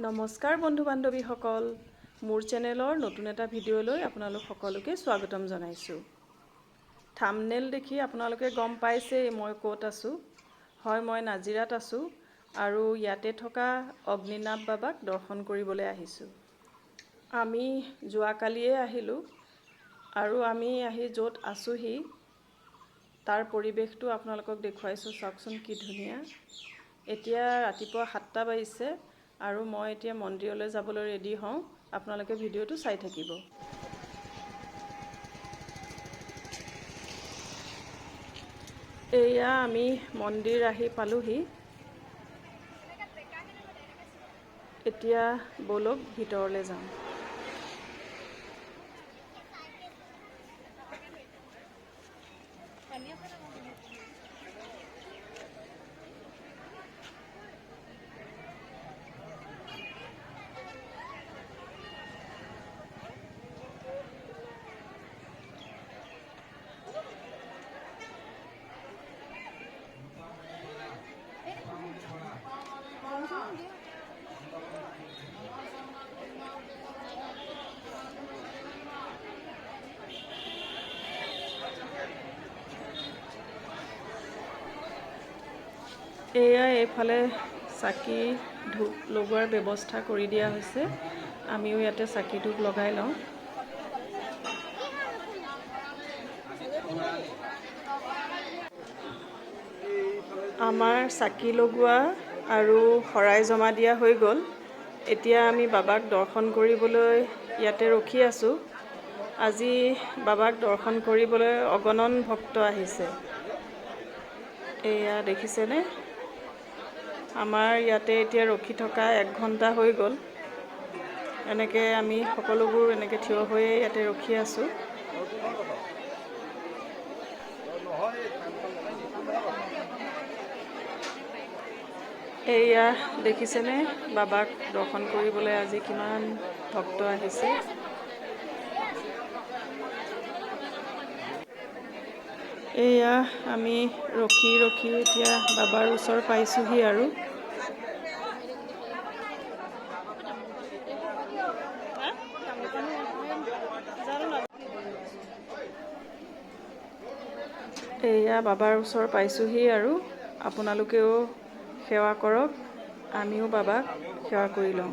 নমস্কাৰ বন্ধু বান্ধৱীসকল, মোৰ চেনেলৰ নতুন এটা ভিডিঅ'লৈ আপোনালোক সকলোকে স্বাগতম জনাইছোঁ। থাম্বনেইল দেখি আপোনালোকে গম পাইছেই মই ক'ত আছোঁ। হয়, মই নাজিৰাত আছোঁ আৰু ইয়াতে থকা অগ্নিনাভ বাবাক দৰ্শন কৰিবলৈ আহিছোঁ। আমি যোৱাকালিয়ে আহিলোঁ আৰু আমি আহি য'ত আছোঁহি তাৰ পৰিৱেশটো আপোনালোকক দেখুৱাইছোঁ। চাওকচোন কি ধুনীয়া। এতিয়া ৰাতিপুৱা 7টা বাজিছে আৰু মই এতিয়া মন্দিৰলৈ যাবলৈ ৰেডি হওঁ। আপোনালোকে ভিডিঅ'টো চাই থাকিব। এয়া আমি মন্দিৰ আহি পালোহি। এতিয়া বলক ভিতৰলৈ যাওঁ। এয়া এইফালে চাকি ধূপ লগোৱাৰ ব্যৱস্থা কৰি দিয়া হৈছে। আমিও ইয়াতে চাকি ধূপ লগাই লওঁ। আমাৰ চাকি লগোৱা আৰু শৰাই জমা দিয়া হৈ গ'ল। এতিয়া আমি বাবাক দৰ্শন কৰিবলৈ ইয়াতে ৰখি আছোঁ। আজি বাবাক দৰ্শন কৰিবলৈ অগণন ভক্ত আহিছে। এয়া দেখিছেনে? আমাৰ ইয়াতে এতিয়া ৰখি থকা 1 ঘণ্টা হৈ গ'ল। এনেকৈ আমি সকলোবোৰ এনেকৈ থিয় হৈয়ে ইয়াতে ৰখি আছোঁ। এয়া দেখিছেনে? বাবাক দৰ্শন কৰিবলৈ আজি কিমান ভক্ত আহিছে। এয়া আমি ৰখি ৰখি এতিয়া বাবাৰ ওচৰ পাইছোঁহি আৰু। এয়া বাবাৰ ওচৰ পাইছোঁহি আৰু। আপোনালোকেও সেৱা কৰক, আমিও বাবাক সেৱা কৰি লওঁ।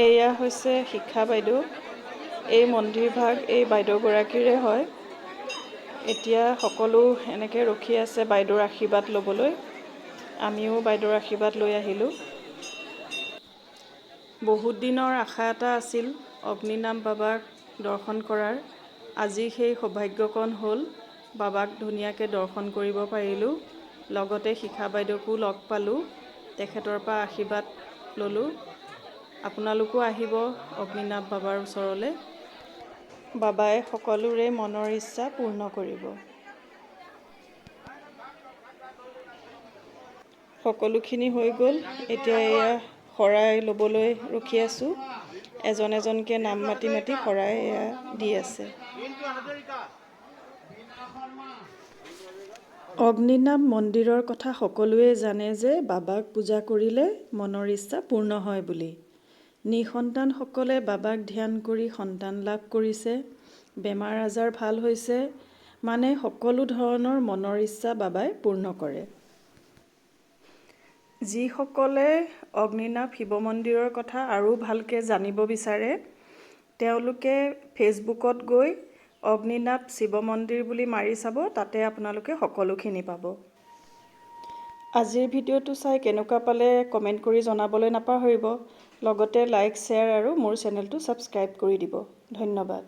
এয়া হৈছে শিক্ষা বাইদেউ। এই মন্দিৰ ভাগ এই বাইদেউগৰাকীৰে হয়। এতিয়া সকলো এনেকৈ ৰখি আছে বাইদেউৰ আশীৰ্বাদ ল'বলৈ। আমিও বাইদেউৰ আশীৰ্বাদ লৈ আহিলোঁ। বহুত দিনৰ আশা এটা আছিল অগ্নিনাভ বাবাক দৰ্শন কৰাৰ। আজি সেই সৌভাগ্যকণ হ'ল। বাবাক ধুনীয়াকৈ দৰ্শন কৰিব পাৰিলোঁ। লগতে শিখা বাইদেউকো লগ পালোঁ, তেখেতৰ পৰা আশীৰ্বাদ ল'লোঁ। আপোনালোকো আহিব অগ্নিনাভ বাবাৰ ওচৰলৈ। বাবাই সকলোৰে মনৰ ইচ্ছা পূৰ্ণ কৰিব। সকলোখিনি হৈ গ'ল। এতিয়া এয়া শৰাই ল'বলৈ ৰখি আছোঁ। এজন এজনকৈ নাম মাতি মাতি শৰাই এয়া দি আছে। অগ্নিনাভ মন্দিৰৰ কথা সকলোৱে জানে যে বাবাক পূজা কৰিলে মনৰ ইচ্ছা পূৰ্ণ হয় বুলি। নিঃসন্তানসকলে বাবাক ধ্যান কৰি সন্তান লাভ কৰিছে, বেমাৰ আজাৰ ভাল হৈছে, মানে সকলো ধৰণৰ মনৰ ইচ্ছা বাবাই পূৰ্ণ কৰে। যিসকলে অগ্নিনাভ শিৱ মন্দিৰৰ কথা আৰু ভালকৈ জানিব বিচাৰে, তেওঁলোকে ফেচবুকত গৈ অগ্নিনাভ শিৱ মন্দিৰ বুলি মাৰি চাব। তাতে আপোনালোকে সকলোখিনি পাব। আজিৰ ভিডিঅ'টো চাই কেনেকুৱা পালে কমেণ্ট কৰি জনাবলৈ নাপাহৰিব। লগতে লাইক, শ্বেয়াৰ আৰু মোৰ চেনেলটো ছাবস্ক্ৰাইব কৰি দিব। ধন্যবাদ।